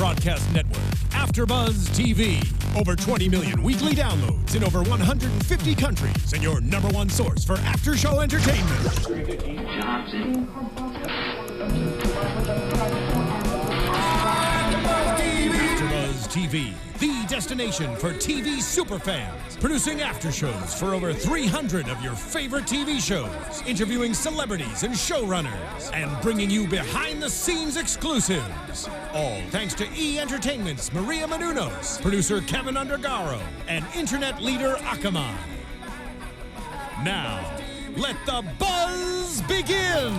broadcast network, AFTERBUZZ TV. Over 20 million weekly downloads in over 150 countries, and your #1 source for after-show entertainment. AFTERBUZZ TV, the destination for TV superfans. Producing aftershows for over 300 of your favorite TV shows. Interviewing celebrities and showrunners. And bringing you behind-the-scenes exclusives. All thanks to E! Entertainment's Maria Menounos, producer Kevin Undergaro, and internet leader Akamai. Now, let the buzz begin!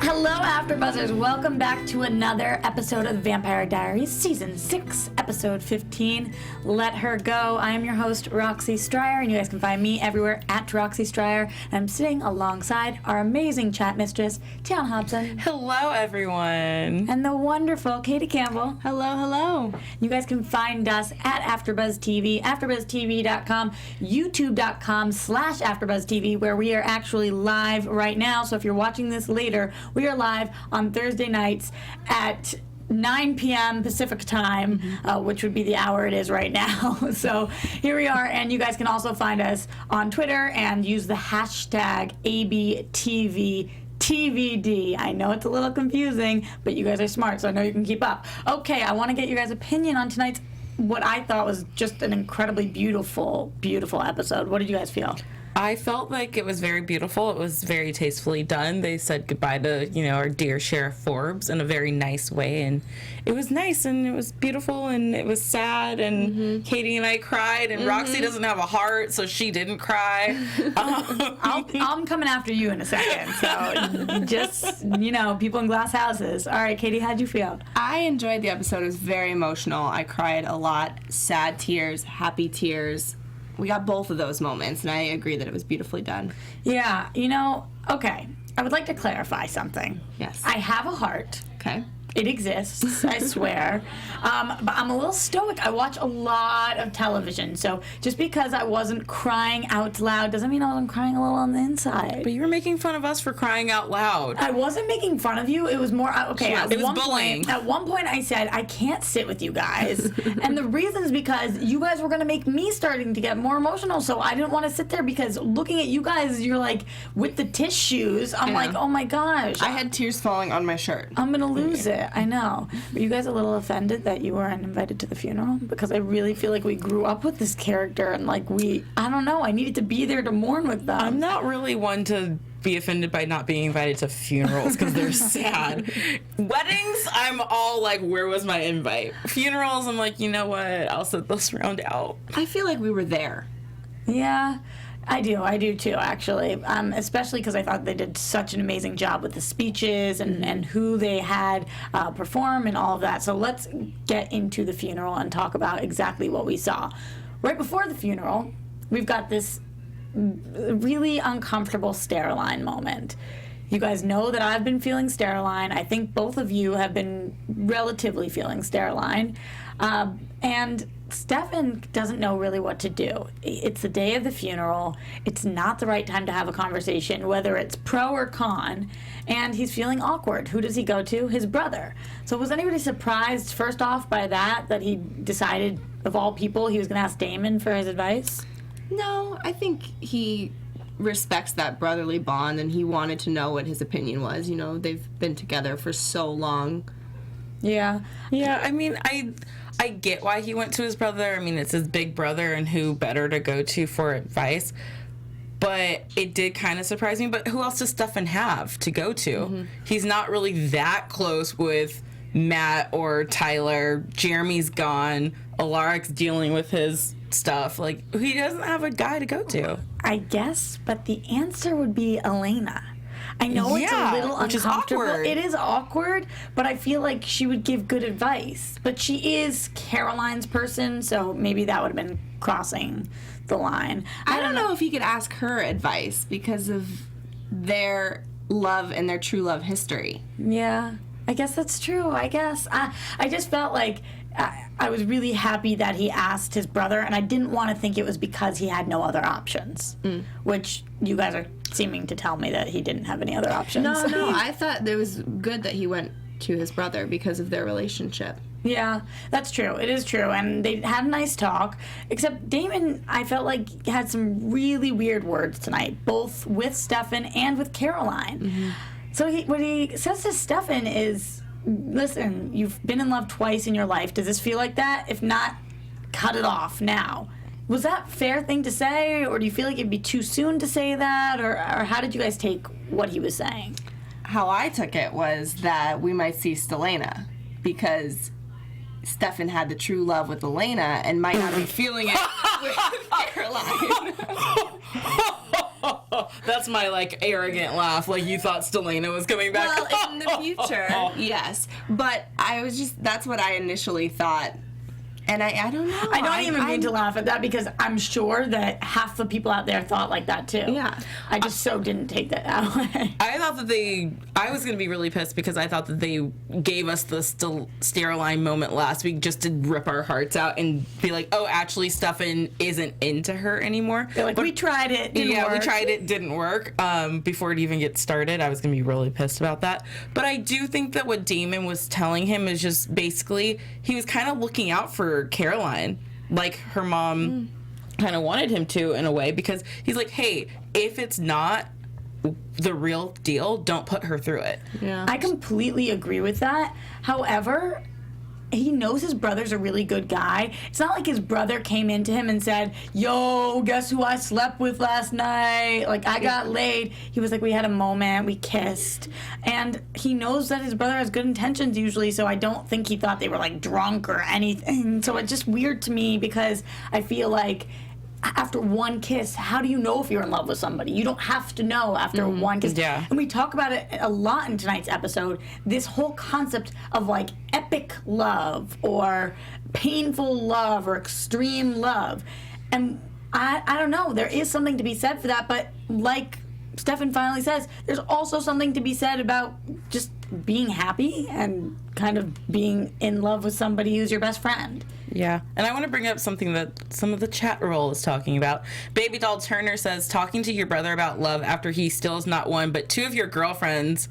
Hello, AfterBuzzers. Welcome back to another episode of the Vampire Diaries, Season 6, Episode 15, Let Her Go. I am your host, Roxy Striar, and you guys can find me everywhere at Roxy Striar. And I'm sitting alongside our amazing chat mistress, Tiona Hobson. Hello, everyone. And the wonderful Katie Campbell. Hello, hello. You guys can find us at AfterBuzz TV, AfterBuzzTV.com, YouTube.com/AfterBuzz TV, where we are actually live right now. So if you're watching this later, we are live on Thursday nights at 9 p.m. Pacific time, which would be the hour it is right now. So here we are, and you guys can also find us on Twitter and use the hashtag ABTVTVD. I know it's a little confusing, but you guys are smart, so I know you can keep up. Okay, I want to get your guys' opinion on tonight's, what I thought was just an incredibly beautiful, beautiful episode. What did you guys feel? I felt like it was very beautiful. It was very tastefully done. They said goodbye to, our dear Sheriff Forbes in a very nice way, and it was nice, and it was beautiful, and it was sad, and Katie and I cried, and Roxy doesn't have a heart, so she didn't cry. I'm coming after you in a second, so just, people in glass houses. All right, Katie, how'd you feel? I enjoyed the episode. It was very emotional. I cried a lot. Sad tears, happy tears. We got both of those moments, and I agree that it was beautifully done. Yeah, okay. I would like to clarify something. Yes. I have a heart. Okay. It exists, I swear. But I'm a little stoic. I watch a lot of television, so just because I wasn't crying out loud doesn't mean I wasn't crying a little on the inside. But you were making fun of us for crying out loud. I wasn't making fun of you. It was more, okay, it was bullying. At one point I said, I can't sit with you guys. And the reason is because you guys were going to make me starting to get more emotional, so I didn't want to sit there because looking at you guys, you're like, with the tissues, I'm like, oh my gosh. I had tears falling on my shirt. I'm going to lose it. I know. Were you guys a little offended that you weren't invited to the funeral? Because I really feel like we grew up with this character, and I don't know, I needed to be there to mourn with them. I'm not really one to be offended by not being invited to funerals because they're sad. Weddings, I'm all like, where was my invite? Funerals, I'm like, you know what? I'll sit this round out. I feel like we were there. Yeah. I do too, actually, especially because I thought they did such an amazing job with the speeches and who they had perform and all of that. So let's get into the funeral and talk about exactly what we saw. Right before the funeral, we've got this really uncomfortable Stereline moment. You guys know that I've been feeling Stereline. I think both of you have been relatively feeling Stereline. And Stefan doesn't know really what to do. It's the day of the funeral. It's not the right time to have a conversation, whether it's pro or con, and he's feeling awkward. Who does he go to? His brother. So was anybody surprised, first off, by that he decided, of all people, he was going to ask Damon for his advice? No, I think he respects that brotherly bond, and he wanted to know what his opinion was. They've been together for so long. Yeah. Yeah, I mean, I get why he went to his brother. I mean, it's his big brother, and who better to go to for advice? But it did kind of surprise me. But who else does Stefan have to go to? He's not really that close with Matt or Tyler. Jeremy's gone. Alaric's dealing with his stuff. He doesn't have a guy to go to. I guess, but the answer would be Elena. I know it's a little uncomfortable. It is awkward, but I feel like she would give good advice. But she is Caroline's person, so maybe that would have been crossing the line. I don't know if he could ask her advice because of their love and their true love history. Yeah, I guess that's true. I guess. I just felt like I was really happy that he asked his brother, and I didn't want to think it was because he had no other options, which you guys are seeming to tell me that he didn't have any other options. No, I thought it was good that he went to his brother because of their relationship. Yeah, that's true. It is true. And they had a nice talk. Except Damon, I felt like, had some really weird words tonight, both with Stefan and with Caroline. Mm-hmm. So what he says to Stefan is, listen, you've been in love twice in your life. Does this feel like that? If not, cut it off now. Was that a fair thing to say? Or do you feel like it'd be too soon to say that? Or how did you guys take what he was saying? How I took it was that we might see Elena, because Stefan had the true love with Elena and might not be feeling it with Caroline. That's my, like, arrogant laugh. Like, you thought Stelena was coming back. Well, in the future, yes. But that's what I initially thought. And I don't know. I don't even mean to laugh at that, because I'm sure that half the people out there thought like that too. Yeah. I just didn't take that that way. I thought that I was going to be really pissed, because I thought that they gave us the Stereoline moment last week just to rip our hearts out and be like, oh, actually, Stefan isn't into her anymore. They're like, we tried it, didn't work. We tried it, didn't work. Before it even gets started, I was going to be really pissed about that. But I do think that what Damon was telling him is just basically, he was kind of looking out for Caroline, like her mom kind of wanted him to, in a way, because he's like, hey, if it's not the real deal, don't put her through it. Yeah, I completely agree with that. However, he knows his brother's a really good guy. It's not like his brother came into him and said, yo, guess who I slept with last night? Like, I got laid. He was like, we had a moment, we kissed. And he knows that his brother has good intentions usually, so I don't think he thought they were, like, drunk or anything. So it's just weird to me, because I feel like after one kiss, how do you know if you're in love with somebody? You don't have to know after one kiss. Yeah. And we talk about it a lot in tonight's episode, this whole concept of, like, epic love or painful love or extreme love. And I don't know, there is something to be said for that, but like Stefan finally says, there's also something to be said about just being happy and kind of being in love with somebody who's your best friend. Yeah, and I want to bring up something that some of the chat roll is talking about. Baby Doll Turner says, talking to your brother about love after he still is not one, but two of your girlfriends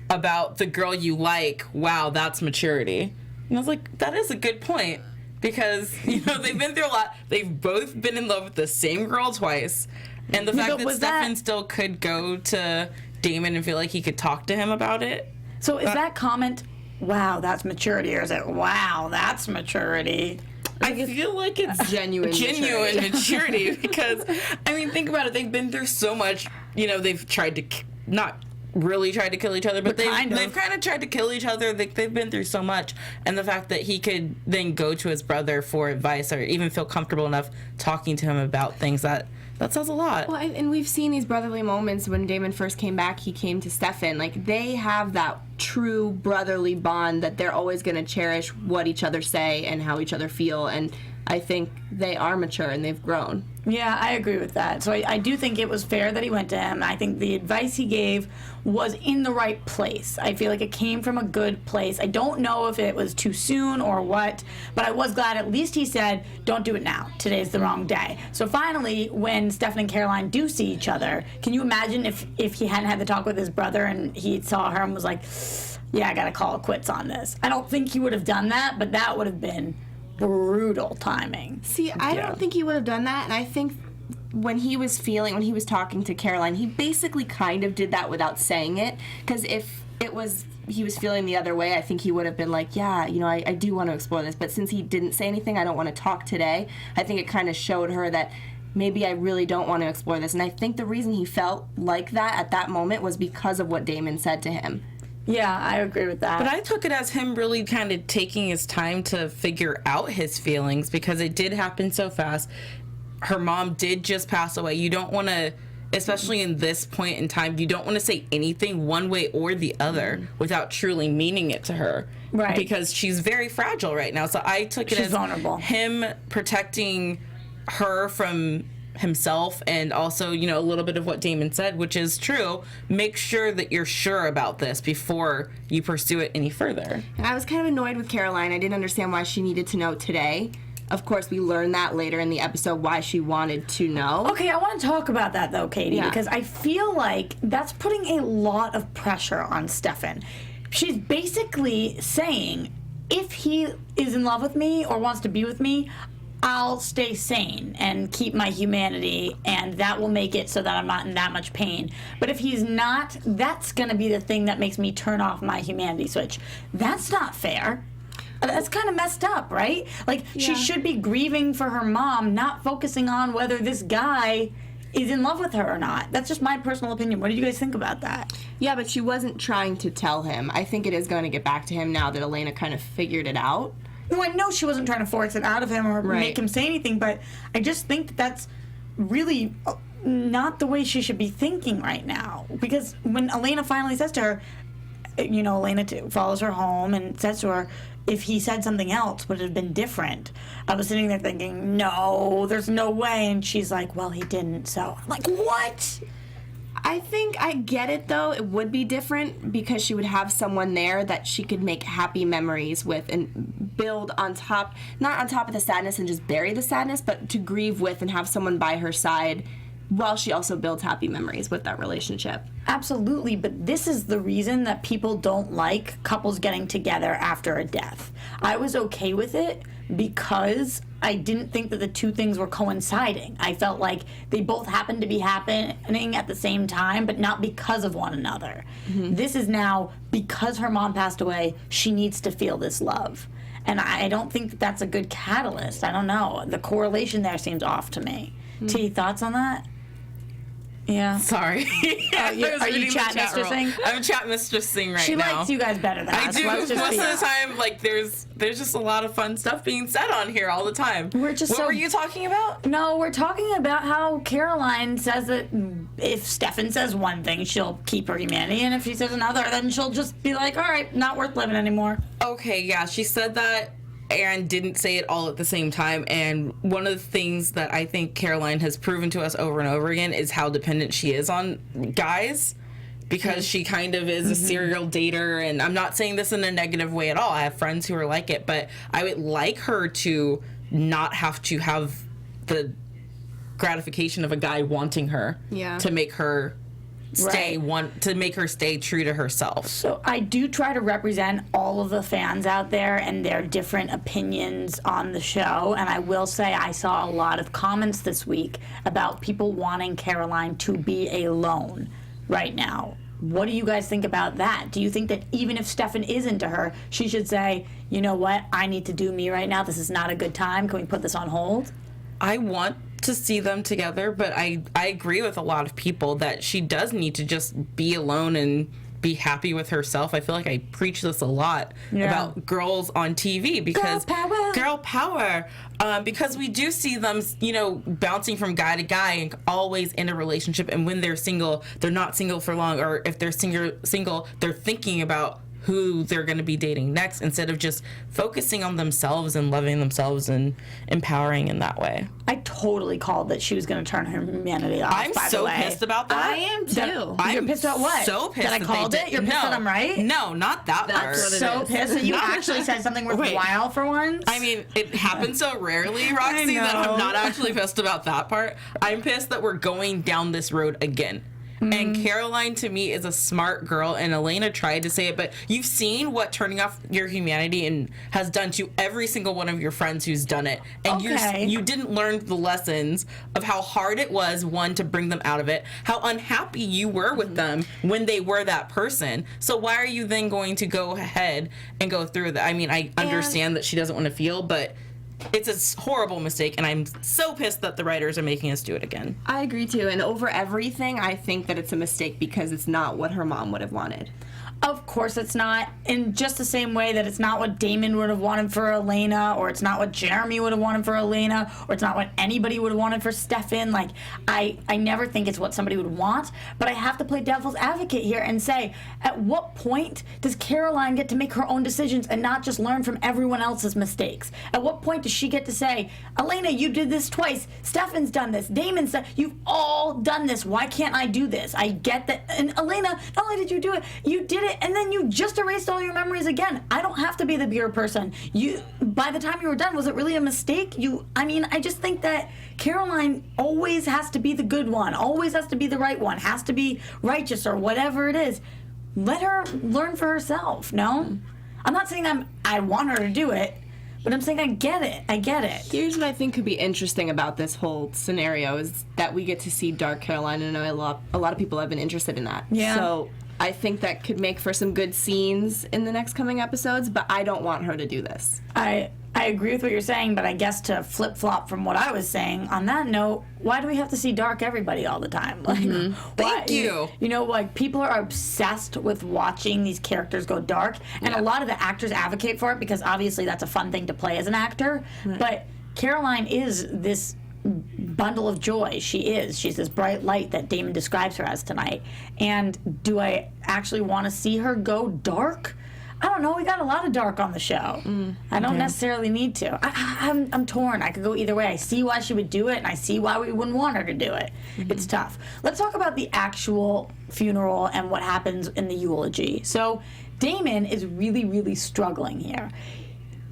about the girl you like, wow, that's maturity. And I was like, that is a good point, because, you know, they've been through a lot. They've both been in love with the same girl twice, and the fact that Stefan still could go to Damon and feel like he could talk to him about it. So is that comment, wow, that's maturity, or is it, wow, that's maturity? I feel like it's genuine maturity, because, I mean, think about it. They've been through so much. You know, they've tried to, not really tried to kill each other, but they've kind of tried to kill each other. They've been through so much. And the fact that he could then go to his brother for advice, or even feel comfortable enough talking to him about things, that says a lot. Well, and we've seen these brotherly moments. When Damon first came back, he came to Stefan. Like, they have that true brotherly bond that they're always going to cherish what each other say and how each other feel. And I think they are mature and they've grown. Yeah, I agree with that. So I do think it was fair that he went to him. I think the advice he gave was in the right place. I feel like it came from a good place. I don't know if it was too soon or what, but I was glad at least he said, don't do it now. Today's the wrong day. So finally, when Stefan and Caroline do see each other, can you imagine if he hadn't had the talk with his brother and he saw her and was like, yeah, I gotta call it quits on this. I don't think he would have done that, but that would have been brutal timing. See, I don't think he would have done that, and I think when he was talking to Caroline, he basically kind of did that without saying it, because if he was feeling the other way, I think he would have been like, yeah, you know, I do want to explore this, but since he didn't say anything, I don't want to talk today. I think it kind of showed her that maybe I really don't want to explore this, and I think the reason he felt like that at that moment was because of what Damon said to him. Yeah, I agree with that. But I took it as him really kind of taking his time to figure out his feelings, because it did happen so fast. Her mom did just pass away. You don't want to, especially in this point in time, you don't want to say anything one way or the other without truly meaning it to her. Right. Because she's very fragile right now. So I took it as vulnerable. Him protecting her from himself, and also, you know, a little bit of what Damon said, which is true. Make sure that you're sure about this before you pursue it any further. And I was kind of annoyed with Caroline. I didn't understand why she needed to know today. Of course, we learned that later in the episode, why she wanted to know. Okay, I want to talk about that, though, Katie, because I feel like that's putting a lot of pressure on Stefan. She's basically saying, if he is in love with me or wants to be with me, I'll stay sane and keep my humanity, and that will make it so that I'm not in that much pain. But if he's not, that's going to be the thing that makes me turn off my humanity switch. That's not fair. That's kind of messed up, right? Like, she should be grieving for her mom, not focusing on whether this guy is in love with her or not. That's just my personal opinion. What do you guys think about that? Yeah, but she wasn't trying to tell him. I think it is going to get back to him now that Elena kind of figured it out. Well, I know she wasn't trying to force it out of him or make him say anything, but I just think that that's really not the way she should be thinking right now. Because when Elena finally says to her, you know, Elena follows her home and says to her, if he said something else, would it have been different? I was sitting there thinking, no, there's no way. And she's like, well, he didn't. So I'm like, what? I think I get it, though. It would be different because she would have someone there that she could make happy memories with and build on top, not on top of the sadness and just bury the sadness, but to grieve with and have someone by her side while she also builds happy memories with that relationship. Absolutely, but this is the reason that people don't like couples getting together after a death. I was okay with it because I didn't think that the two things were coinciding. I felt like they both happened to be happening at the same time, but not because of one another. Mm-hmm. This is now because her mom passed away, she needs to feel this love. And I don't think that that's a good catalyst. I don't know. The correlation there seems off to me. Mm-hmm. T, thoughts on that? Yeah. Sorry. Are you chat mistressing? I'm chat mistressing right now. She likes you guys better than us. I do. Most of the time, like, there's just a lot of fun stuff being said on here all the time. What were you talking about? No, we're talking about how Caroline says that if Stefan says one thing, she'll keep her humanity, and if he says another, then she'll just be like, all right, not worth living anymore. Okay, yeah, she said that and didn't say it all at the same time. And one of the things that I think Caroline has proven to us over and over again is how dependent she is on guys, because she kind of is a serial dater. And I'm not saying this in a negative way at all. I have friends who are like it, but I would like her to not have to have the gratification of a guy wanting her to make her to make her stay true to herself. So I do try to represent all of the fans out there and their different opinions on the show, and I will say I saw a lot of comments this week about people wanting Caroline to be alone right now. What do you guys think about that? Do you think that even if Stefan is into her, she should say, you know what, I need to do me right now, this is not a good time, can we put this on hold? I want to see them together, but I agree with a lot of people that she does need to just be alone and be happy with herself. I feel like I preach this a lot about girls on TV because girl power, because we do see them, you know, bouncing from guy to guy and always in a relationship, and when they're single, they're not single for long, or if they're single, they're thinking about who they're going to be dating next instead of just focusing on themselves and loving themselves and empowering in that way. I totally called that she was going to turn her humanity off. I'm so pissed about that. I am too. You're pissed about what? So pissed that I called it? You're pissed that I'm right? No, not that part. I'm so pissed that you actually said something worthwhile for once. I mean, it happens so rarely, Roxy, that I'm not actually pissed about that part. I'm pissed that we're going down this road again. And Caroline, to me, is a smart girl, and Elena tried to say it, but you've seen what turning off your humanity has done to every single one of your friends who's done it. And you didn't learn the lessons of how hard it was, one, to bring them out of it, how unhappy you were with them when they were that person. So why are you then going to go ahead and go through that? I mean, I understand that she doesn't want to feel, but it's a horrible mistake, and I'm so pissed that the writers are making us do it again. I agree, too. And over everything, I think that it's a mistake because it's not what her mom would have wanted. Of course it's not. In just the same way that it's not what Damon would have wanted for Elena, or it's not what Jeremy would have wanted for Elena, or it's not what anybody would have wanted for Stefan. Like, I never think it's what somebody would want, but I have to play devil's advocate here and say, at what point does Caroline get to make her own decisions and not just learn from everyone else's mistakes? At what point does she get to say, Elena, you did this twice, Stefan's done this, Damon's done, you've all done this, why can't I do this? I get that. And Elena, not only did you do it, you did it, and then you just erased all your memories again. I don't have to be the pure person. By the time you were done, was it really a mistake? I just think that Caroline always has to be the good one, always has to be the right one, has to be righteous or whatever it is. Let her learn for herself, no? I'm not saying I want her to do it, but I'm saying I get it. Here's what I think could be interesting about this whole scenario is that we get to see Dark Caroline, and I know a lot of people have been interested in that. Yeah. So I think that could make for some good scenes in the next coming episodes, but I don't want her to do this. I agree with what you're saying, but I guess to flip-flop from what I was saying, on that note, why do we have to see dark everybody all the time? Like, Thank you. You know, like, people are obsessed with watching these characters go dark, and a lot of the actors advocate for it because obviously that's a fun thing to play as an actor, but Caroline is this bundle of joy. She's this bright light that Damon describes her as tonight. And do I actually want to see her go dark? I don't know. We got a lot of dark on the show. I don't necessarily need to. I'm torn. I could go either way. I see why she would do it, and I see why we wouldn't want her to do it. It's tough. Let's talk about the actual funeral and what happens in the eulogy. So Damon is really, really struggling here.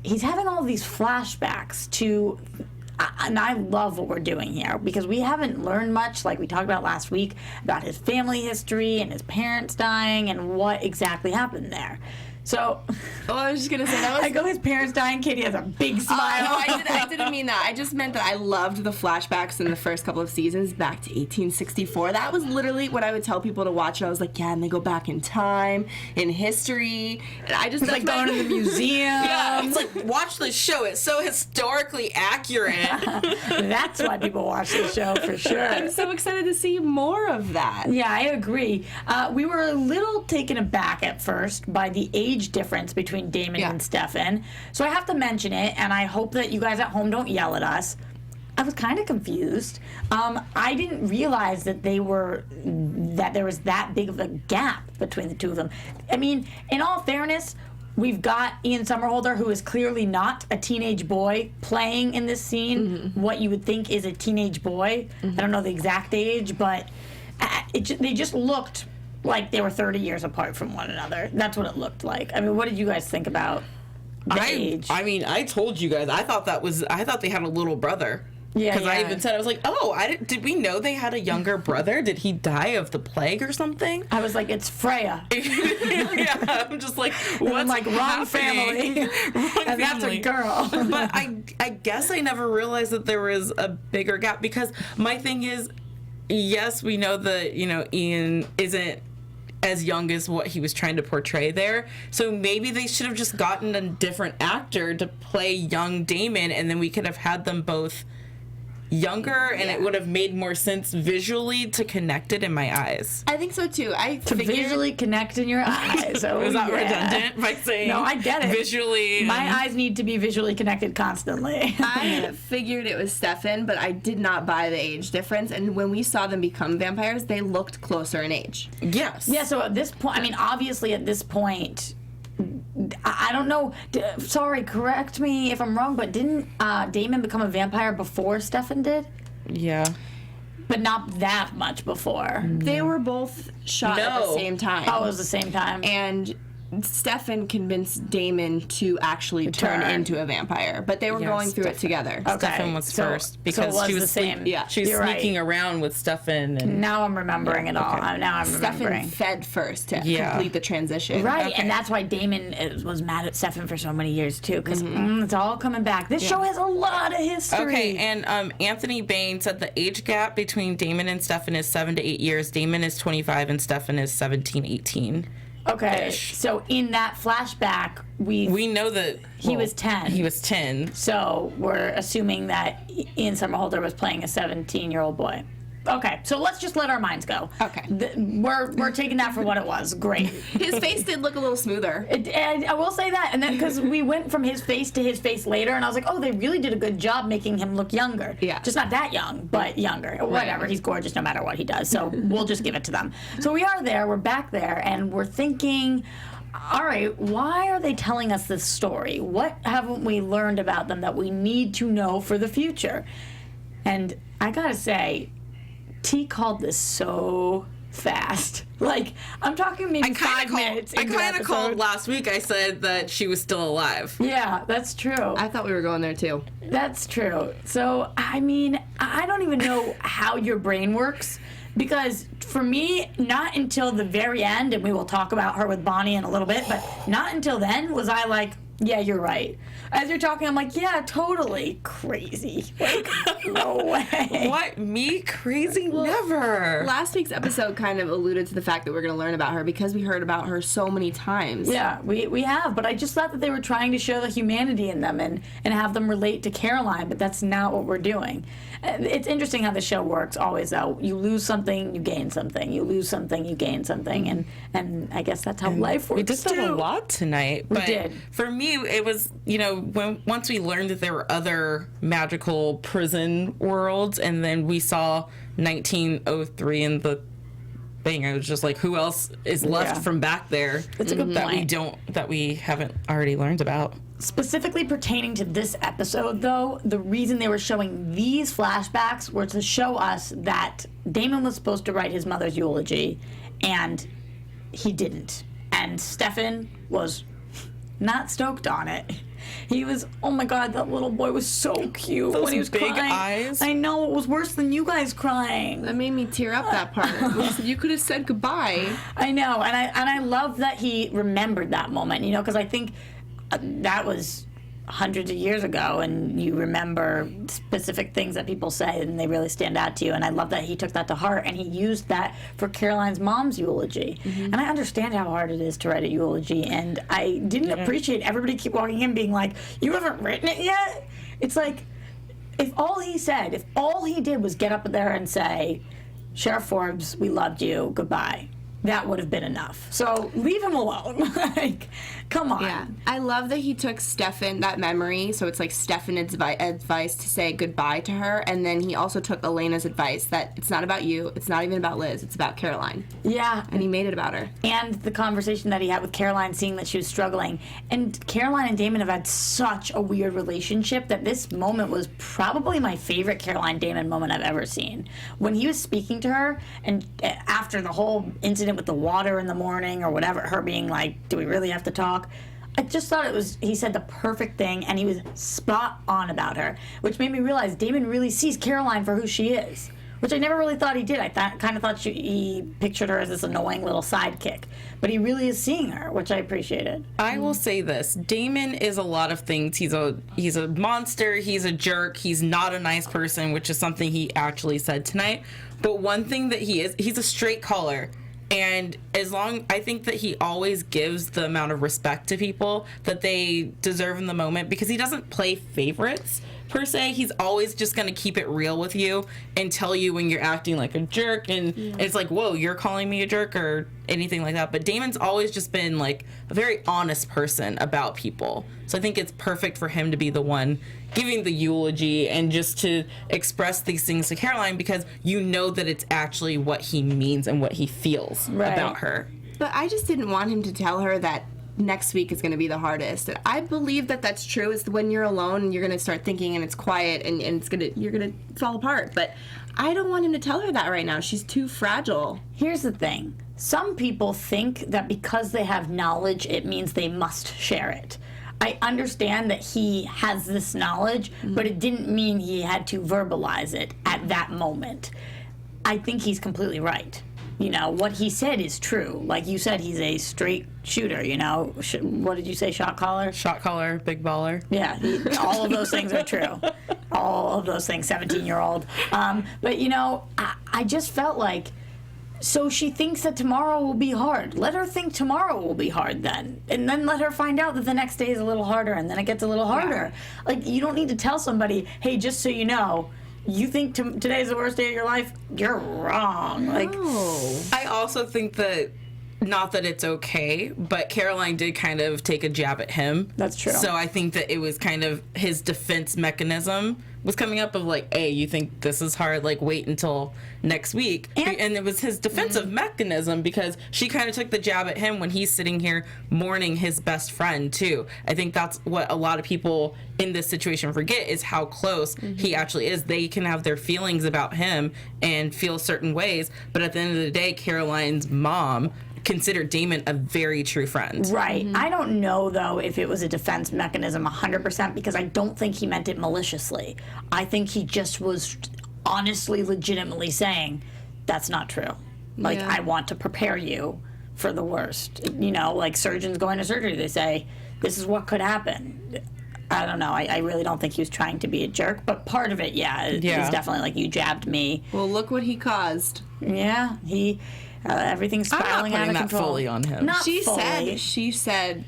He's having all of these flashbacks to... And I love what we're doing here because we haven't learned much, like we talked about last week, about his family history and his parents dying and what exactly happened there. So, I was just going to say that was... I go, his parents dying, Katie has a big smile. No, I didn't mean that. I just meant that I loved the flashbacks in the first couple of seasons back to 1864. That was literally what I would tell people to watch. I was like, yeah, and they go back in time, in history. And I just... It's like going to the museum. Yeah, it's like, watch this show. It's so historically accurate. That's why people watch this show, for sure. I'm so excited to see more of that. Yeah, I agree. We were a little taken aback at first by the age difference between Damon and Stefan. So I have to mention it, and I hope that you guys at home don't yell at us. I was kind of confused. I didn't realize that there was that big of a gap between the two of them. I mean, in all fairness, we've got Ian Somerhalder, who is clearly not a teenage boy, playing in this scene what you would think is a teenage boy. I don't know the exact age, but they just looked like they were 30 years apart from one another. That's what it looked like. I mean, what did you guys think about the age? I mean, I told you guys, I thought they had a little brother. Yeah, because I even said, I was like, did we know they had a younger brother? Did he die of the plague or something? I was like, it's Freya. Yeah, I'm just like, what's like, wrong family. And that's a girl. But I guess I never realized that there was a bigger gap, because my thing is, yes, we know that, Ian isn't as young as what he was trying to portray there. So maybe they should have just gotten a different actor to play young Damon, and then we could have had them both younger, and it would have made more sense visually to connect it in my eyes. I think so too. Visually connect in your eyes. Oh, is that redundant by saying? No, I get it. Visually. My eyes need to be visually connected constantly. I figured it was Stefan, but I did not buy the age difference. And when we saw them become vampires, they looked closer in age. Yes. Yeah, so at this point, I mean, obviously at this point, I don't know. Sorry, correct me if I'm wrong, but didn't Damon become a vampire before Stefan did? Yeah. But not that much before. They were both shot at the same time. Oh, it was the same time. And Stefan convinced Damon to actually turn into a vampire, but they were going through it together. Okay. Stefan was first because she was same. Yeah, she was sneaking around with Stefan. And now I'm remembering it all. Now I'm remembering. Stefan fed first to complete the transition. Right, and that's why Damon was mad at Stefan for so many years too, because it's all coming back. This show has a lot of history. Okay, and Anthony Bain said the age gap between Damon and Stefan is 7 to 8 years. Damon is 25 and Stefan is 17, 18. Okay, so in that flashback, we know that he was 10. He was 10. So we're assuming that Ian Somerhalder was playing a 17-year-old boy. Okay, so let's just let our minds go. Okay. We're taking that for what it was. Great. His face did look a little smoother. I will say that. And then because we went from his face to his face later, and I was like, oh, they really did a good job making him look younger. Yeah. Just not that young, but younger. Right. Whatever. He's gorgeous no matter what he does. So we'll just give it to them. So we are there. We're back there, and we're thinking, all right, why are they telling us this story? What haven't we learned about them that we need to know for the future? And I gotta say, T called this so fast. Like, I'm talking maybe 5 minutes. I kind of called last week. I said that she was still alive. Yeah, that's true. I thought we were going there too. That's true. So, I mean, I don't even know how your brain works, Because for me, not until the very end, and we will talk about her with Bonnie in a little bit, but not until then was I like, yeah, you're right. As you're talking, I'm like, yeah, totally crazy. Like, no way. What? Me? Crazy? Never. Last week's episode kind of alluded to the fact that we're going to learn about her because we heard about her so many times. Yeah, we have, but I just thought that they were trying to show the humanity in them and have them relate to Caroline, but that's not what we're doing. It's interesting how the show works always, though. You lose something, you gain something. You lose something, you gain something, and I guess that's how life works. We did that a lot tonight. We But did. For me, it was, once we learned that there were other magical prison worlds, and then we saw 1903 in the thing, I was just like, who else is left Yeah. from back there That's a good point. that we haven't already learned about? Specifically pertaining to this episode, though, the reason they were showing these flashbacks were to show us that Damon was supposed to write his mother's eulogy, and he didn't. And Stefan was not stoked on it. He was, oh my God, that little boy was so cute Those when he was big crying. eyes. I know, it was worse than you guys crying. That made me tear up that part. You could have said goodbye. I know, and I love that he remembered that moment, because I think that was hundreds of years ago, and you remember specific things that people say, and they really stand out to you. And I love that he took that to heart, and he used that for Caroline's mom's eulogy. And I understand how hard it is to write a eulogy, and I didn't appreciate everybody keep walking in being like, "You haven't written it yet?" It's like, if all he did was get up there and say, "Sheriff Forbes, we loved you, goodbye," that would have been enough. So leave him alone. Like, come on. Yeah, I love that he took Stefan, that memory, so it's like Stefan's advice to say goodbye to her, and then he also took Elena's advice that it's not about you, it's not even about Liz, it's about Caroline. Yeah. And he made it about her. And the conversation that he had with Caroline, seeing that she was struggling. And Caroline and Damon have had such a weird relationship that this moment was probably my favorite Caroline-Damon moment I've ever seen. When he was speaking to her, and after the whole incident with the water in the morning or whatever, her being like, do we really have to talk? I just thought he said the perfect thing, and he was spot on about her, which made me realize Damon really sees Caroline for who she is, which I never really thought he did. I kind of thought he pictured her as this annoying little sidekick, but he really is seeing her, which I appreciated. I will say this: Damon is a lot of things. He's a monster. He's a jerk. He's not a nice person, which is something he actually said tonight. But one thing that he's a straight caller. And I think that he always gives the amount of respect to people that they deserve in the moment, because he doesn't play favorites per se. He's always just going to keep it real with you and tell you when you're acting like a jerk, and it's like, whoa, you're calling me a jerk or anything like that. But Damon's always just been like a very honest person about people. So I think it's perfect for him to be the one giving the eulogy and just to express these things to Caroline, because you know that it's actually what he means and what he feels about her. But I just didn't want him to tell her that next week is going to be the hardest. And I believe that that's true. It's when you're alone and you're going to start thinking and it's quiet and you're going to fall apart. But I don't want him to tell her that right now. She's too fragile. Here's the thing. Some people think that because they have knowledge, it means they must share it. I understand that he has this knowledge, but it didn't mean he had to verbalize it at that moment. I think he's completely right. What he said is true. Like you said, he's a straight shooter, What did you say, shot caller? Shot caller, big baller. Yeah, all of those things are true. All of those things, 17-year-old. But, I just felt like, so she thinks that tomorrow will be hard. Let her think tomorrow will be hard then. And then let her find out that the next day is a little harder, and then it gets a little harder. Yeah. Like, you don't need to tell somebody, hey, just so you know, you think today is the worst day of your life? You're wrong. Like, I also think that, not that it's okay, but Caroline did kind of take a jab at him. That's true. So I think that it was kind of his defense mechanism was coming up of like, hey, you think this is hard? Like, wait until next week. And it was his defensive mechanism, because she kind of took the jab at him when he's sitting here mourning his best friend, too. I think that's what a lot of people in this situation forget, is how close he actually is. They can have their feelings about him and feel certain ways, but at the end of the day, Caroline's mom considered Damon a very true friend. Right. I don't know, though, if it was a defense mechanism 100%, because I don't think he meant it maliciously. I think he just was honestly, legitimately saying, that's not true. Like, Yeah. I want to prepare you for the worst. You know, like surgeons going to surgery, they say, this is what could happen. I don't know. I really don't think he was trying to be a jerk, but part of it, is definitely like, you jabbed me. Well, look what he caused. Yeah, everything's I'm not spiraling out putting of that control. fully on him. Not She fully. said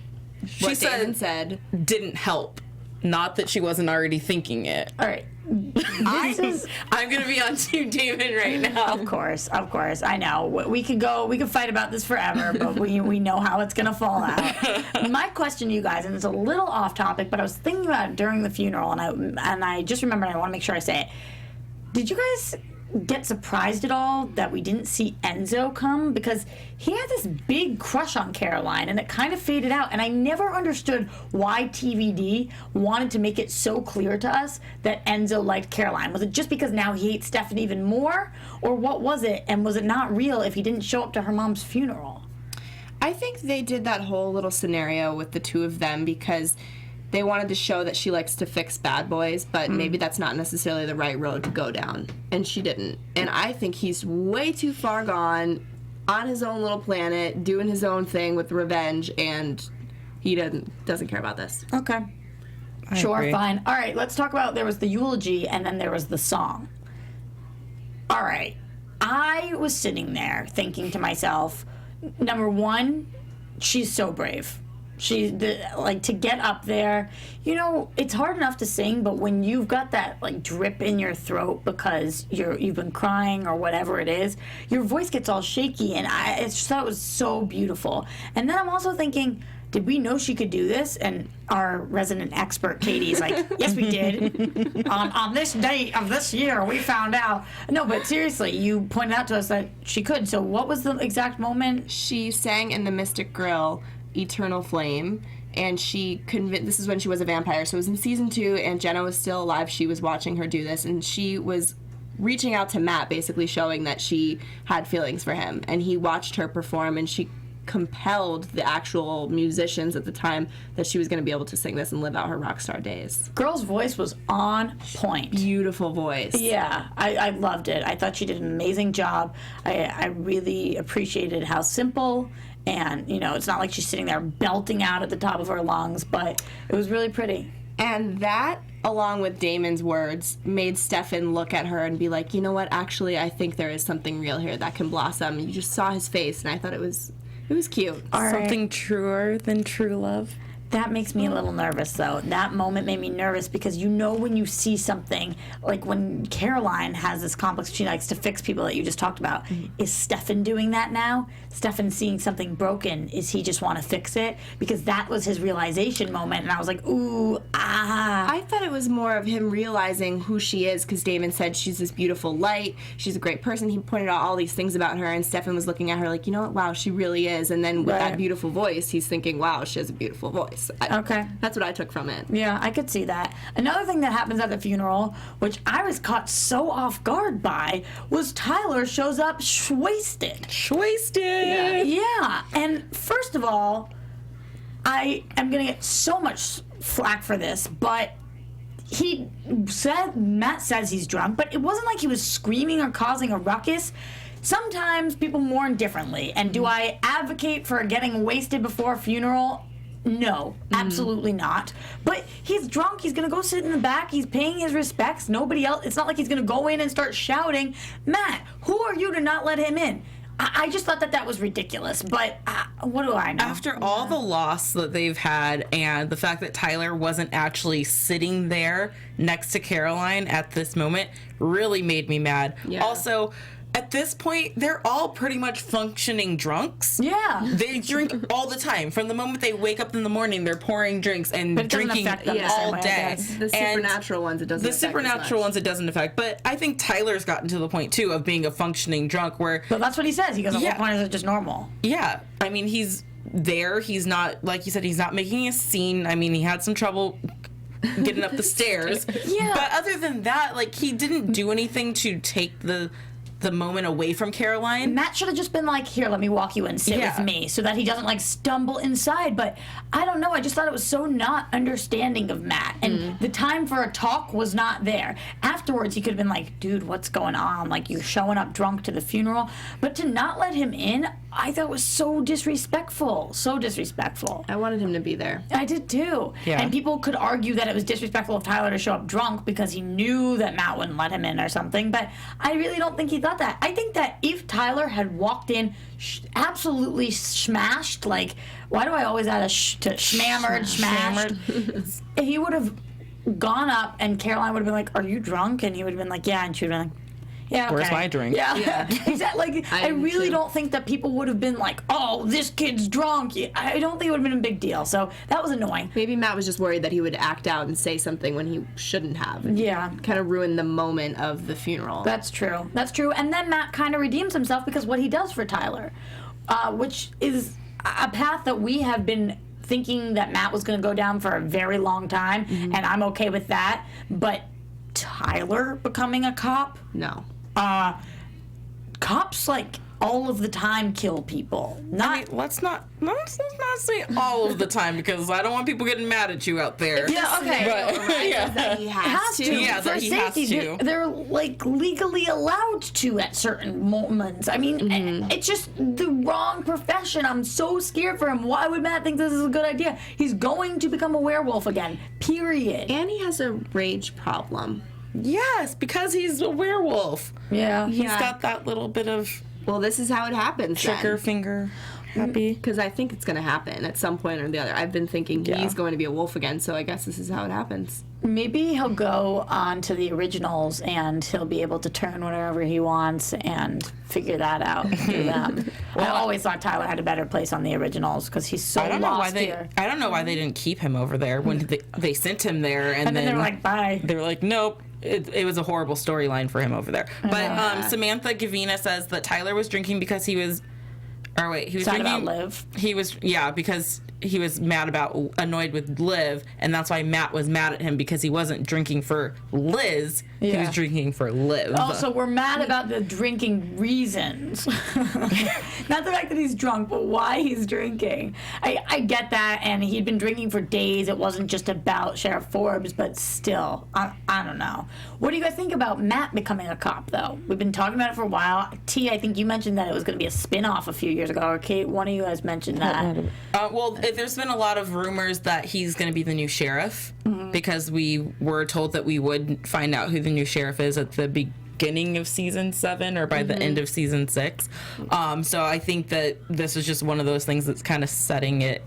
what Damon said. Didn't help. Not that she wasn't already thinking it. All right. I'm gonna be on Team Damon right now. Of course. I know. We could fight about this forever, but we know how it's gonna fall out. My question to you guys, and it's a little off topic, but I was thinking about it during the funeral, and I just remembered, I want to make sure I say it. Did you guys get surprised at all that we didn't see Enzo come? Because he had this big crush on Caroline, and it kind of faded out, and I never understood why TVD wanted to make it so clear to us that Enzo liked Caroline. Was it just because now he hates Stefan even more, or what was it? And was it not real if he didn't show up to her mom's funeral? I think they did that whole little scenario with the two of them because they wanted to show that she likes to fix bad boys, but maybe that's not necessarily the right road to go down. And she didn't. And I think he's way too far gone on his own little planet, doing his own thing with revenge, and he doesn't care about this. Okay. Sure, agree. fine. All right, let's talk about, there was the eulogy and then there was the song. All right. I was sitting there thinking to myself, number one, she's so brave. To get up there, you know, it's hard enough to sing, but when you've got that like drip in your throat because you've been crying or whatever it is, your voice gets all shaky, and I just thought it was so beautiful. And then I'm also thinking, did we know she could do this? And our resident expert, Katie's like, yes, we did. on this date of this year, we found out. No, but seriously, you pointed out to us that she could. So what was the exact moment? She sang in the Mystic Grill, Eternal Flame, and this is when she was a vampire, so it was in season 2, and Jenna was still alive. She was watching her do this, and she was reaching out to Matt, basically showing that she had feelings for him, and he watched her perform, and she compelled the actual musicians at the time that she was going to be able to sing this and live out her rock star days. Girl's voice was on point. Beautiful voice. Yeah, I loved it. I thought she did an amazing job. I really appreciated how simple, and, you know, it's not like she's sitting there belting out at the top of her lungs, but it was really pretty. And that, along with Damon's words, made Stefan look at her and be like, you know what, actually, I think there is something real here that can blossom. You just saw his face, and I thought it was cute. Something truer than true love. That makes me a little nervous, though. That moment made me nervous because you know when you see something, like when Caroline has this complex, she likes to fix people that you just talked about. Is Stefan doing that now? Stefan seeing something broken, is he just want to fix it? Because that was his realization moment, and I was like, ooh, ah. I thought it was more of him realizing who she is, because Damon said she's this beautiful light, she's a great person. He pointed out all these things about her, and Stefan was looking at her like, you know what, wow, she really is. And then with that beautiful voice, he's thinking, wow, she has a beautiful voice. Okay. That's what I took from it. Yeah, I could see that. Another thing that happens at the funeral, which I was caught so off guard by, was Tyler shows up wasted. Yeah. And first of all, I am going to get so much flack for this, but Matt says he's drunk, but it wasn't like he was screaming or causing a ruckus. Sometimes people mourn differently, and do I advocate for getting wasted before a funeral? No, absolutely not. But he's drunk. He's going to go sit in the back. He's paying his respects. Nobody else. It's not like he's going to go in and start shouting. Matt, who are you to not let him in? I just thought that was ridiculous. But what do I know? After all the loss that they've had and the fact that Tyler wasn't actually sitting there next to Caroline at this moment really made me mad. Yeah. Also, at this point, they're all pretty much functioning drunks. Yeah. They drink all the time. From the moment they wake up in the morning, they're pouring drinks and But it doesn't drinking affect them the all same way, I day. guess. The supernatural ones, it doesn't affect as much. Affect. But I think Tyler's gotten to the point, too, of being a functioning drunk where... But that's what he says. He goes, at Yeah. what point is it just normal? Yeah. I mean, he's there. He's not, like you said, he's not making a scene. I mean, he had some trouble getting up the stairs. Yeah. But other than that, like, he didn't do anything to take the the moment away from Caroline. Matt should have just been like, here, let me walk you in, sit with me, so that he doesn't like stumble inside. But I don't know, I just thought it was so not understanding of Matt. And the time for a talk was not there. Afterwards, he could have been like, dude, what's going on? Like, you're showing up drunk to the funeral. But to not let him in, I thought was so disrespectful. So disrespectful. I wanted him to be there. I did too. Yeah. And people could argue that it was disrespectful of Tyler to show up drunk because he knew that Matt wouldn't let him in or something. But I really don't think he thought that. I think that if Tyler had walked in absolutely smashed, like, why do I always add a to smashed? He would have gone up and Caroline would have been like, are you drunk? And he would have been like, yeah. And she would have been like, yeah, okay. Where's my drink? Yeah. Exactly. Like, I really don't think that people would have been like, oh, this kid's drunk. I don't think it would have been a big deal. So that was annoying. Maybe Matt was just worried that he would act out and say something when he shouldn't have. Yeah. Kind of ruin the moment of the funeral. That's true. That's true. And then Matt kind of redeems himself because what he does for Tyler, which is a path that we have been thinking that Matt was going to go down for a very long time, and I'm okay with that. But Tyler becoming a cop? No. Cops, like, all of the time kill people. Let's not say all of the time because I don't want people getting mad at you out there. Yeah, okay. But, That he has to. Yeah, For that he has safety, to. they're like legally allowed to at certain moments. I mean, it's just the wrong profession. I'm so scared for him. Why would Matt think this is a good idea? He's going to become a werewolf again. Period. And he has a rage problem. Yes, because he's a werewolf. Yeah. He's got that little bit of Well, this is how it happens. trigger finger happy. Because I think it's going to happen at some point or the other. I've been thinking he's going to be a wolf again, so I guess this is how it happens. Maybe he'll go on to the originals and he'll be able to turn whatever he wants and figure that out through them. I always thought Tyler had a better place on the originals because he's so lost here. I don't know why they didn't keep him over there when they sent him there, and then they were like, bye. They were like, nope. It was a horrible storyline for him over there. But Samantha Gavina says that Tyler was drinking because he was. Or wait, he was Sad drinking. about Liv. He was because he was annoyed with Liv, and that's why Matt was mad at him because he wasn't drinking for Liz. He was drinking for Liv. Oh, so we're mad about the drinking reasons. Not the fact that he's drunk, but why he's drinking. I get that, and he'd been drinking for days. It wasn't just about Sheriff Forbes, but still, I don't know. What do you guys think about Matt becoming a cop, though? We've been talking about it for a while. T, I think you mentioned that it was going to be a spin-off a few years ago, or Kate, one of you guys mentioned that. Well, there's been a lot of rumors that he's going to be the new sheriff because we were told that we would find out who the new sheriff is at the beginning of season 7 or by the end of season 6. So I think that this is just one of those things that's kind of setting it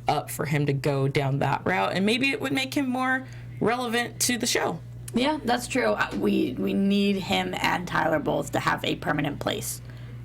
up for him to go down that route, and maybe it would make him more relevant to the show. Yeah, that's true. We need him and Tyler both to have a permanent place.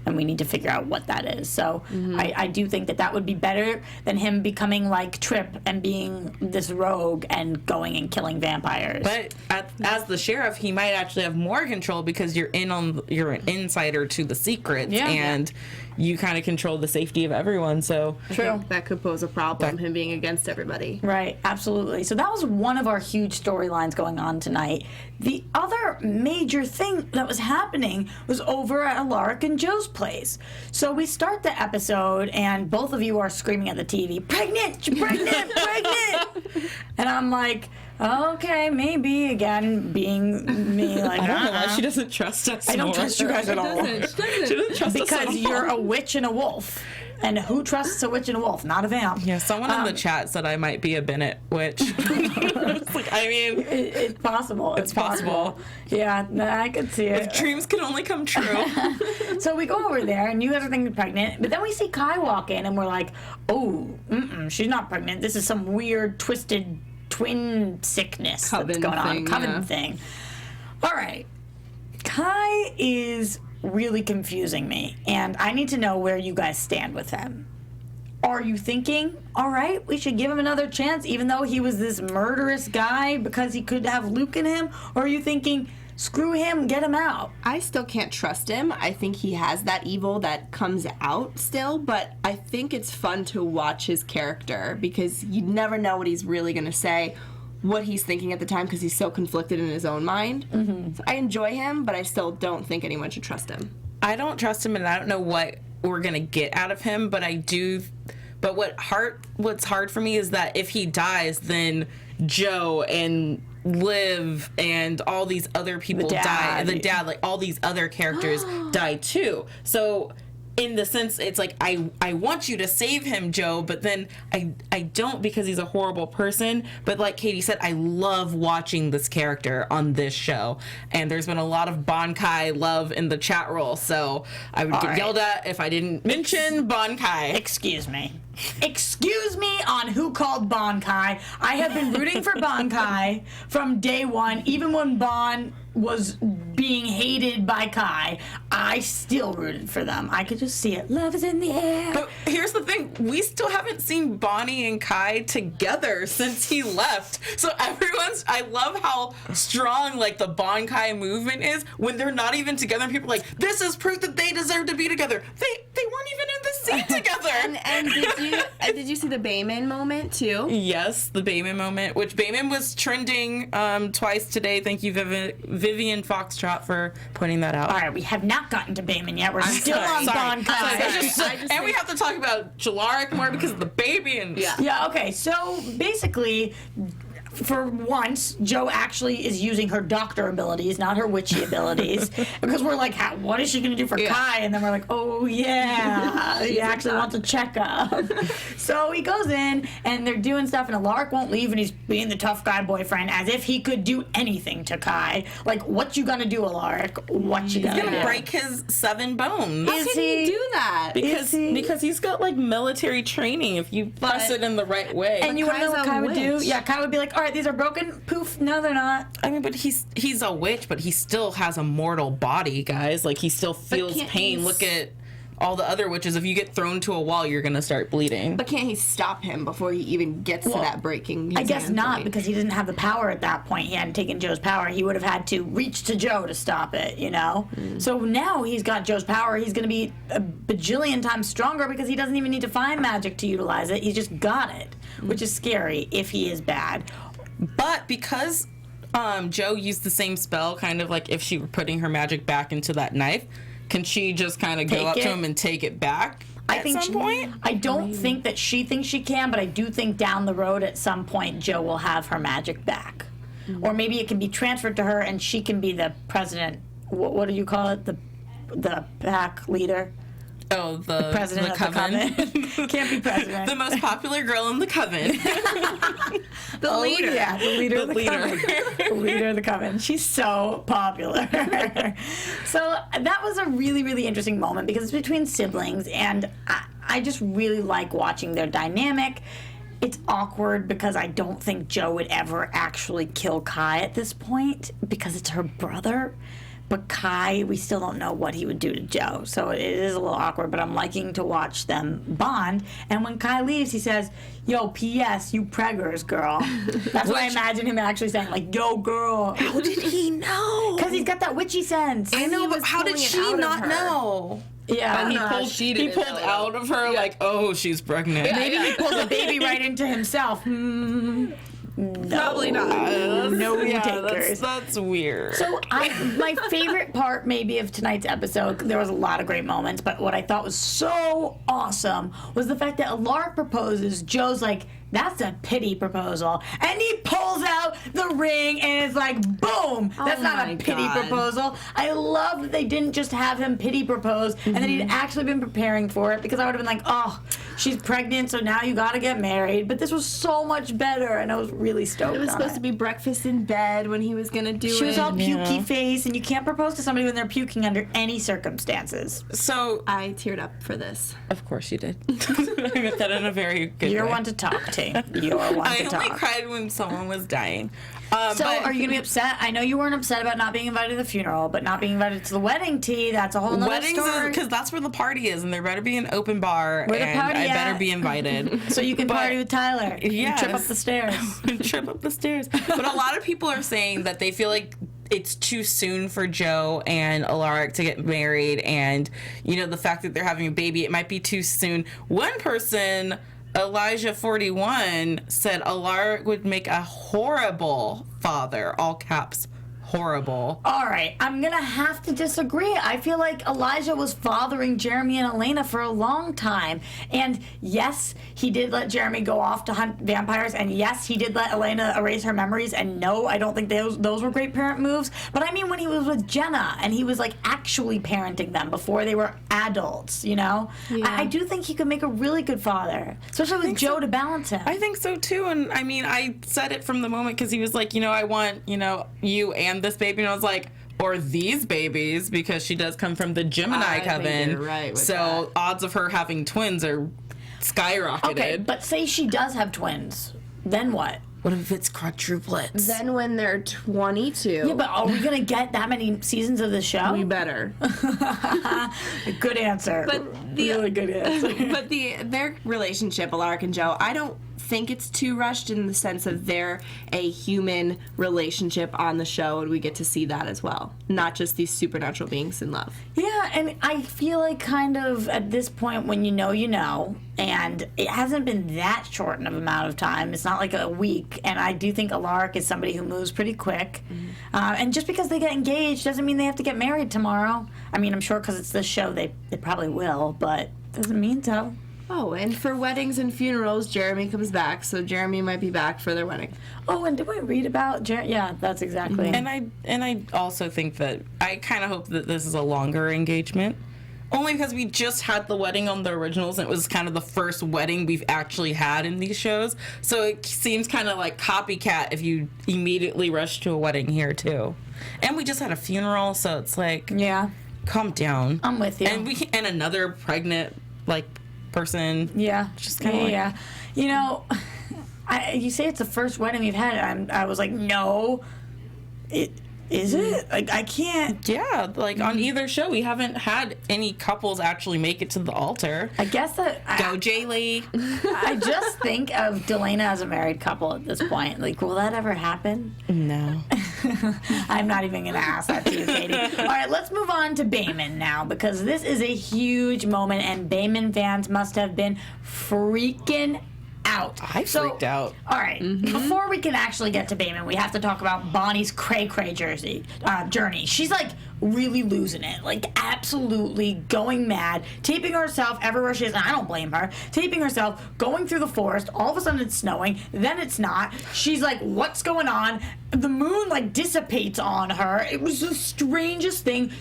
And we need to figure out what that is. So I do think that would be better than him becoming like Tripp and being this rogue and going and killing vampires. But as the sheriff, he might actually have more control because you're an insider to the secrets, and you kind of control the safety of everyone. So True. That could pose a problem, him being against everybody. Right, absolutely. So that was one of our huge storylines going on tonight. The other major thing that was happening was over at Alaric and Joe's place. So we start the episode, and both of you are screaming at the TV, pregnant, pregnant, pregnant! And I'm like, okay, maybe, again, being me, like, I don't know why she doesn't trust us. I don't trust you guys at all. She doesn't trust us at Because all. you're a witch and a wolf. And who trusts a witch and a wolf? Not a vamp. Yeah, someone in the chat said I might be a Bennett witch. It's like, I mean, it's possible. It's possible. Yeah, I could see it. If dreams can only come true. So we go over there, and you guys are thinking pregnant, but then we see Kai walk in, and we're like, oh, she's not pregnant. This is some weird, twisted twin sickness that's going on. Coven thing. All right. Kai is really confusing me, and I need to know where you guys stand with him. Are you thinking, all right, we should give him another chance even though he was this murderous guy because he could have Luke in him? Or are you thinking, screw him, get him out? I still can't trust him. I think he has that evil that comes out still, but I think it's fun to watch his character because you never know what he's really going to say what he's thinking at the time because he's so conflicted in his own mind. So I enjoy him, but I still don't think anyone should trust him. I don't trust him, and I don't know what we're gonna get out of him, but I do. But what's hard for me is that if he dies, then Joe and Liv and all these other people die. The dad, like all these other characters die too. So in the sense, it's like I want you to save him, Joe, but then I don't because he's a horrible person. But like Katie said, I love watching this character on this show, and there's been a lot of Bankai love in the chat roll, so I would get yelled at if I didn't mention Bankai. Excuse me on who called Bankai. I have been rooting for Bankai from day one, even when Bon was being hated by Kai. I still rooted for them. I could just see it. Love is in the air. But here's the thing. We still haven't seen Bonnie and Kai together since he left. So I love how strong, like, the Bon-Kai movement is when they're not even together. And people are like, this is proof that they deserve to be together. They weren't even in the scene together. And did you see the Bayman moment, too? Yes, the Bayman moment, which Bayman was trending twice today. Thank you, Vivian Foxtrot, for pointing that out. All right, we have not gotten to Bayman yet. We're still on Bankai. And we have to talk about Jalaric more because of the baby and Yeah, okay. So basically, for once, Joe actually is using her doctor abilities, not her witchy abilities. Because we're like, what is she going to do for Kai? And then we're like, oh, yeah, he actually wants a checkup. So he goes in, and they're doing stuff, and Alaric won't leave, and he's being the tough guy boyfriend, as if he could do anything to Kai. Like, what you gonna do, Alaric? What you gonna do? He's gonna break his 7 bones. How can he do that? Because he's got, like, military training if you press it in the right way. And you want to know what Kai would do? Yeah, Kai would be like, all right, these are broken. Poof. No, they're not. I mean, but he's a witch, but he still has a mortal body, guys. Like, he still feels pain. Look at all the other witches. If you get thrown to a wall, you're gonna start bleeding. But can't he stop him before he even gets to that breaking? I guess not, because he didn't have the power at that point. He hadn't taken Joe's power. He would have had to reach to Joe to stop it, you know? So now he's got Joe's power. He's gonna be a bajillion times stronger because he doesn't even need to find magic to utilize it. He's just got it, which is scary if he is bad. But because Joe used the same spell, kind of like if she were putting her magic back into that knife, can she just kind of go up to him and take it back at some point? I don't think that she thinks she can, but I do think down the road at some point Joe will have her magic back. Or maybe it can be transferred to her and she can be the president. What do you call it? The pack leader? Oh, the president the of the coven. Can't be president. The most popular girl in the coven. The leader. Yeah, the leader of the coven. The leader of the coven. She's so popular. So that was a really, really interesting moment because it's between siblings, and I just really like watching their dynamic. It's awkward because I don't think Joe would ever actually kill Kai at this point because it's her brother. But Kai, we still don't know what he would do to Joe. So it is a little awkward, but I'm liking to watch them bond. And when Kai leaves, he says, yo, P.S., you preggers, girl. That's what I imagine him actually saying, like, yo, girl. How did he know? Because he's got that witchy sense. I know, but how did she not know? Yeah, and he pulled out of her like, oh, she's pregnant. Yeah, maybe he pulled the baby right into himself. No. Probably not. No takers. That's weird. So my favorite part maybe of tonight's episode, there was a lot of great moments, but what I thought was so awesome was the fact that Alaric proposes. Joe's like, that's a pity proposal. And he pulls out the ring and it's like, boom! That's not a pity proposal. I love that they didn't just have him pity propose and that he'd actually been preparing for it, because I would have been like, oh, she's pregnant, so now you gotta get married. But this was so much better, and I was really stoked. It was supposed to be breakfast in bed when he was gonna do it. She was all pukey face, and you can't propose to somebody when they're puking under any circumstances. So I teared up for this. Of course you did. I meant that in a very good You're way. one to talk to. You're one to talk. I only cried when someone was dying. So are you going to be upset? I know you weren't upset about not being invited to the funeral, but not being invited to the wedding tea, that's a whole nother story. Because that's where the party is, and there better be an open bar, where and I better be invited. So you can party with Tyler. Yes. Trip up the stairs. Trip up the stairs. But a lot of people are saying that they feel like it's too soon for Joe and Alaric to get married, and, you know, the fact that they're having a baby, it might be too soon. One person Elijah 41 said Alaric would make a horrible father, all caps, horrible. All right, I'm gonna have to disagree. I feel like Elijah was fathering Jeremy and Elena for a long time, and yes, he did let Jeremy go off to hunt vampires, and yes, he did let Elena erase her memories, and no, I don't think those were great parent moves. But I mean, when he was with Jenna and he was like actually parenting them before they were adults, you know, I do think he could make a really good father, especially with Joe to balance him. I think so too, and I mean, I said it from the moment because he was like, you know, I want, you know, you and this baby, and I was like, or these babies, because she does come from the Gemini coven. You're right with so that. odds of her having twins are skyrocketed. Okay, but say she does have twins, then what? What if it's quadruplets? Then when they're 22, Yeah, but are we gonna get that many seasons of the show? we better. Good answer. But really good answer. But their relationship, Alaric and Joe, I don't think it's too rushed in the sense of they're a human relationship on the show, and we get to see that as well, not just these supernatural beings in love. Yeah, and I feel like kind of at this point when you know, and it hasn't been that short of amount of time. It's not like a week, and I do think Alaric is somebody who moves pretty quick. And just because they get engaged doesn't mean they have to get married tomorrow. I mean, I'm sure because it's this show they probably will, but doesn't mean so. Oh, and for weddings and funerals, Jeremy comes back, so Jeremy might be back for their wedding. Oh, and did we read about Yeah, that's exactly. And I also think that I kind of hope that this is a longer engagement. Only because we just had the wedding on the originals, and it was kind of the first wedding we've actually had in these shows. So it seems kind of like copycat if you immediately rush to a wedding here, too. And we just had a funeral, so it's like, Yeah, calm down. I'm with you. And another pregnant, like, person. Yeah, Just kinda like- yeah. You know, you say it's the first wedding we've had, and I was like, no, is it? Like, I can't. Yeah, like on either show, we haven't had any couples actually make it to the altar. I guess that Go, Jaylee. I just think of Delana as a married couple at this point. Like, will that ever happen? No. I'm not even going to ask that to you, Katie. All right, let's move on to Damon now, because this is a huge moment, and Damon fans must have been freaking out. I freaked out. All right, before we can actually get to Damon, we have to talk about Bonnie's cray-cray journey. She's like really losing it, like absolutely going mad, taping herself everywhere she is, and I don't blame her, taping herself, going through the forest, all of a sudden it's snowing, then it's not. She's like, what's going on? The moon like dissipates on her. It was the strangest thing.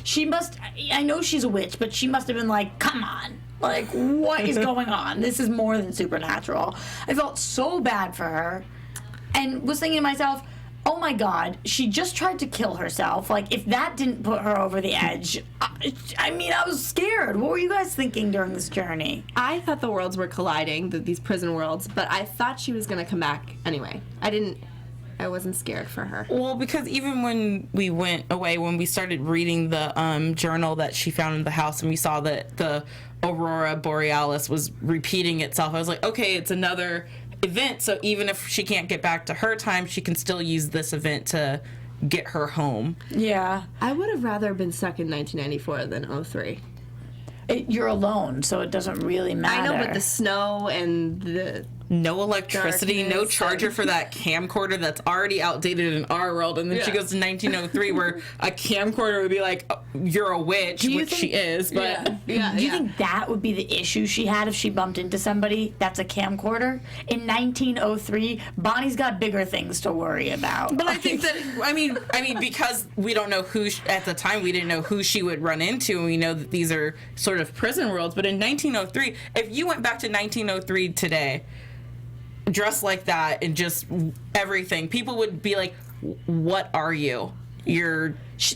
I know she's a witch, but she must have been like, come on. Like, what is going on? This is more than supernatural. I felt so bad for her and was thinking to myself, oh my God, she just tried to kill herself. Like, if that didn't put her over the edge, I mean, I was scared. What were you guys thinking during this journey? I thought the worlds were colliding, these prison worlds, but I thought she was going to come back anyway. I wasn't scared for her. Well, because even when we went away, when we started reading the journal that she found in the house, and we saw that the Aurora Borealis was repeating itself, I was like, okay, it's another event, so even if she can't get back to her time, she can still use this event to get her home. Yeah. I would have rather been stuck in 1994 than 03. You're alone, so it doesn't really matter. I know, but the snow and the... No electricity, no Darkness charger for that camcorder that's already outdated in our world. And then she goes to 1903 where a camcorder would be like, oh, you're a witch, which she is. But Do you think that would be the issue she had if she bumped into somebody that's a camcorder? In 1903, Bonnie's got bigger things to worry about. But I think that, I mean, because we don't know who, at the time, we didn't know who she would run into, and we know that these are sort of prison worlds. But in 1903, if you went back to 1903 today, dressed like that and just everything, people would be like, what are you?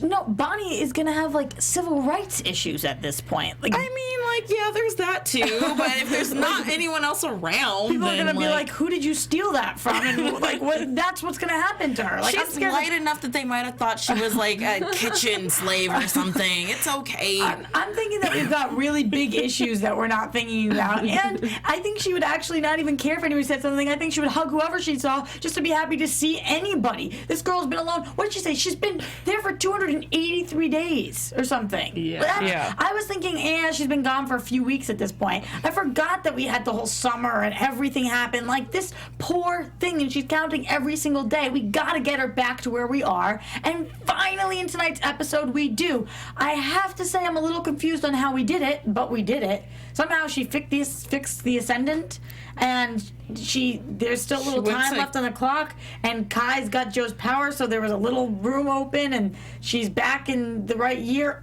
No, Bonnie is gonna have like civil rights issues at this point. Like, I mean, like, yeah, there's that too. But if there's not anyone else around, people are then, gonna be like, who did you steal that from? And like, that's what's gonna happen to her. Like, I'm she's scared light enough that they might have thought she was like a kitchen slave or something. It's okay. I'm thinking that we've got really big issues that we're not thinking about, and I think she would actually not even care if anybody said something. I think she would hug whoever she saw just to be happy to see anybody. This girl's been alone. What did she say? She's been there for 283 days or something. Yeah. I was thinking, she's been gone around for a few weeks at this point. I forgot that we had the whole summer and everything happened. Like, this poor thing, and she's counting every single day. We gotta get her back to where we are. And finally, in tonight's episode, we do. I have to say I'm a little confused on how we did it, but we did it. Somehow she fixed the Ascendant, and there's still a little time left on the clock, and Kai's got Joe's power, so there was a little room open, and she's back in the right year.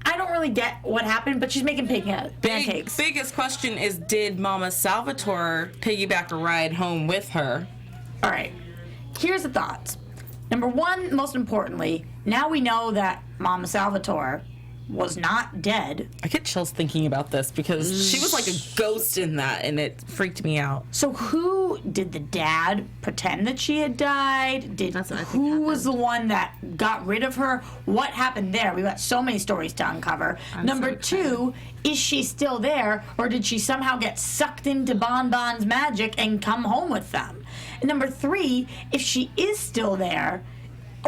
I don't really get what happened, but she's making pancakes. Biggest question is, did Mama Salvatore piggyback a ride home with her? All right, here's the thoughts. Number one, most importantly, now we know that Mama Salvatore was not dead. I get chills thinking about this because she was like a ghost in that, and it freaked me out. So who did the dad pretend that she had died? Who was the one that got rid of her? What happened there? We've got so many stories to uncover. Number two, is she still there, or did she somehow get sucked into Bon Bon's magic and come home with them? And number three, if she is still there,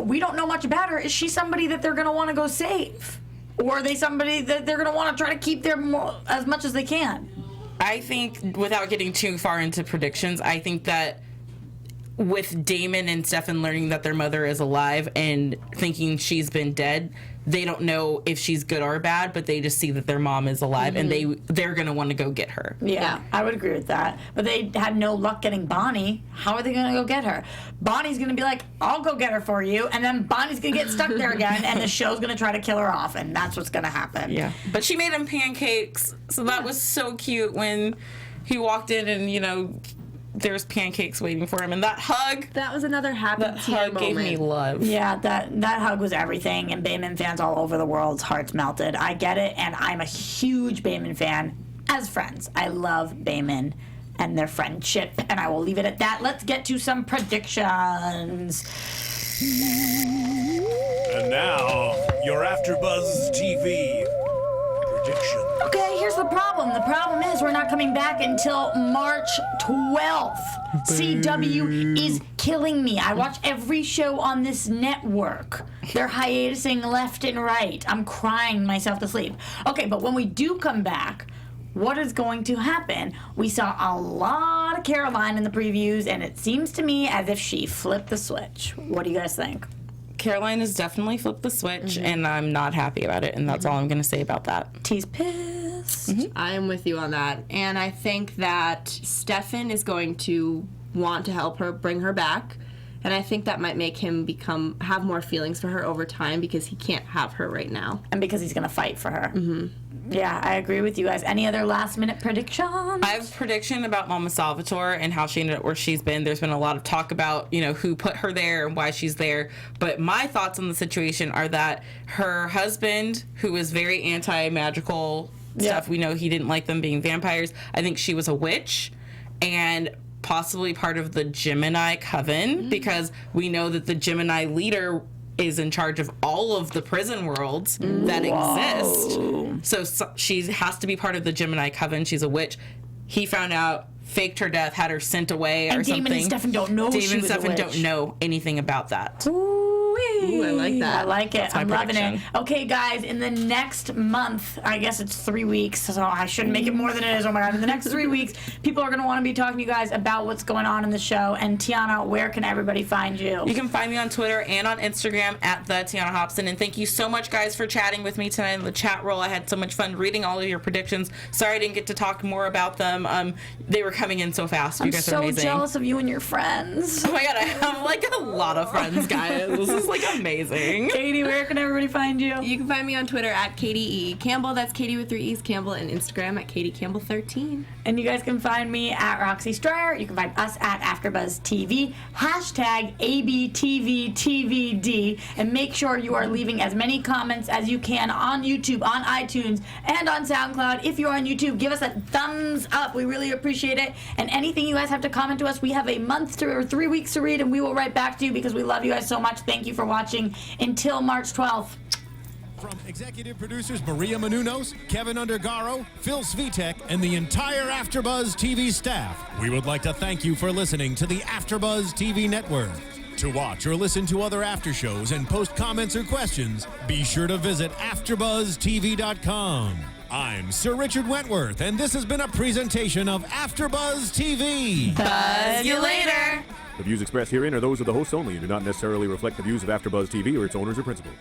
we don't know much about her. Is she somebody that they're going to want to go save? Or are they somebody that they're going to want to try to keep there as much as they can? I think, without getting too far into predictions, I think that with Damon and Stefan learning that their mother is alive and thinking she's been dead, they don't know if she's good or bad, but they just see that their mom is alive, and they're going to want to go get her. Yeah, I would agree with that. But they had no luck getting Bonnie. How are they going to go get her? Bonnie's going to be like, I'll go get her for you, and then Bonnie's going to get stuck there again, and the show's going to try to kill her off, and that's what's going to happen. Yeah. But she made him pancakes, so that was so cute when he walked in and, there's pancakes waiting for him, and that hug. That was another happy tear moment. Gave me love. Yeah, that hug was everything, and Damon fans all over the world's hearts melted. I get it, and I'm a huge Damon fan. As friends, I love Damon and their friendship, and I will leave it at that. Let's get to some predictions. And now, your AFTERBUZZ TV prediction. Okay, here's the problem. The problem is we're not coming back until March 12th. CW is killing me. I watch every show on this network. They're hiatusing left and right. I'm crying myself to sleep. Okay, but when we do come back, what is going to happen? We saw a lot of Caroline in the previews, and it seems to me as if she flipped the switch. What do you guys think? Caroline has definitely flipped the switch, and I'm not happy about it, and that's all I'm going to say about that. T's pissed. I am with you on that. And I think that Stefan is going to want to help her, bring her back. And I think that might make him have more feelings for her over time because he can't have her right now. And because he's going to fight for her. Yeah, I agree with you guys. Any other last-minute predictions? I have a prediction about Mama Salvatore and how she ended up where she's been. There's been a lot of talk about, who put her there and why she's there. But my thoughts on the situation are that her husband, who is very anti-magical stuff, we know he didn't like them being vampires. I think she was a witch and possibly part of the Gemini coven because we know that the Gemini leader is in charge of all of the prison worlds that exist. So she has to be part of the Gemini coven. She's a witch. He found out, faked her death, had her sent away or something. Damon and Stefan don't know she was a witch. Damon and Stefan don't know anything about that. Ooh, I like that. I like it. That's my I'm loving prediction. it. Okay, guys, in the next month, I guess it's 3 weeks, so I shouldn't make it more than it is. Oh my God. In the next 3 weeks, people are going to want to be talking to you guys about what's going on in the show. And Tiona, where can everybody find you? You can find me on Twitter and on Instagram at the Tiona Hobson. And thank you so much, guys, for chatting with me tonight in the chat roll. I had so much fun reading all of your predictions. Sorry I didn't get to talk more about them. They were coming in so fast. You guys are amazing. I'm so jealous of you and your friends. Oh my God, I have like a lot of friends, guys. This is like amazing. Katie, where can everybody find you? You can find me on Twitter at Katie E. Campbell. That's Katie with 3 E's Campbell, and Instagram at Katie Campbell 13. And you guys can find me at Roxy Striar. You can find us at AfterBuzz TV. Hashtag ABTVTVD. And make sure you are leaving as many comments as you can on YouTube, on iTunes, and on SoundCloud. If you're on YouTube, give us a thumbs up. We really appreciate it. And anything you guys have to comment to us, we have a month or 3 weeks to read, and we will write back to you because we love you guys so much. Thank you for watching. Until March 12th. From executive producers Maria Menounos, Kevin Undergaro, Phil Svitek, and the entire AfterBuzz TV staff, we would like to thank you for listening to the AfterBuzz TV network. To watch or listen to other after shows and post comments or questions, be sure to visit AfterBuzzTV.com. I'm Sir Richard Wentworth, and this has been a presentation of AfterBuzz TV. Buzz you later. The views expressed herein are those of the hosts only and do not necessarily reflect the views of AfterBuzz TV or its owners or principals.